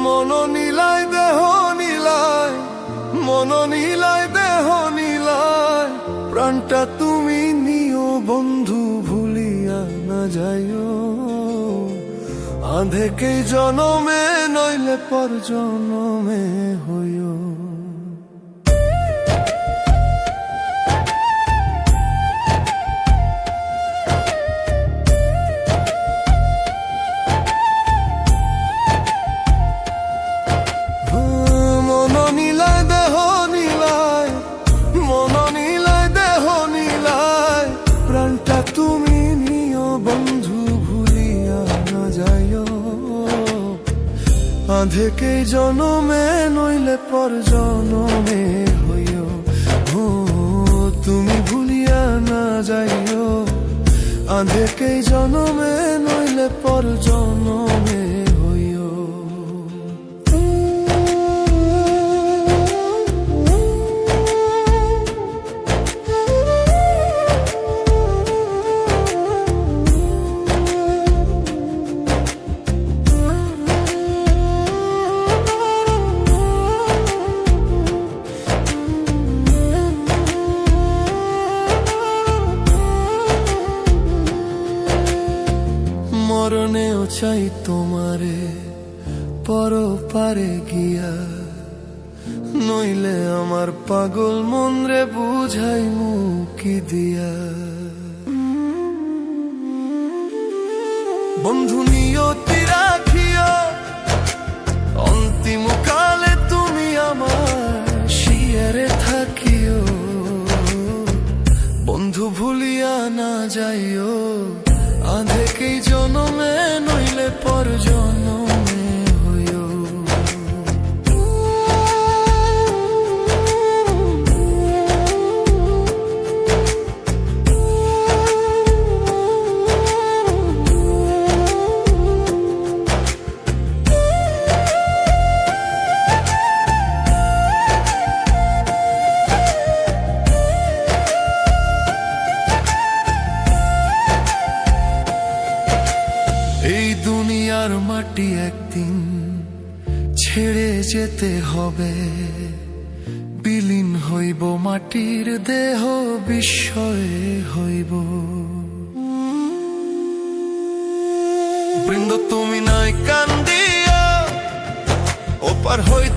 মন নীলায় দেহ নীলায়, মন নীলায় দেহ নীলায়, প্রাণটা তুমি নিও বন্ধু ভুলিয়া না যাইও। আধেকে জনমে নইলে পর জনমে হইও। মন নীলায় দেহ নীলায়, মন নীলায় দেহ নীলায়, প্রাণটা তুমি নিও বন্ধু ভুলিয়া না যাইও। আধেকে জনমে নইলে পর জনমে হইও। তুমি ভুলিয়া না যাইও। আধেকে জনমে নইলে পর জনমে হইও। মরণেও চাই তোমারে পরপারে গিয়া, নইলে আমার পাগল মন রে বুঝাই মুকি দিয়া। বন্ধু নিয়তি রাখিও, অন্তিম কালে তুমি আমার শিয়ারে থাকিও। বন্ধু ভুলিয়া না যাইও। আধেকে জনমে নইলে পর জনমে হইও। এই দুনিয়ার মাটি একদিন ছেড়ে যেতে হবে, বিলীন হইব মাটির দেহ বিস্ময়ে হইব। বৃন্দ তুমি নাই কান্দিয়া, ওপার হইতে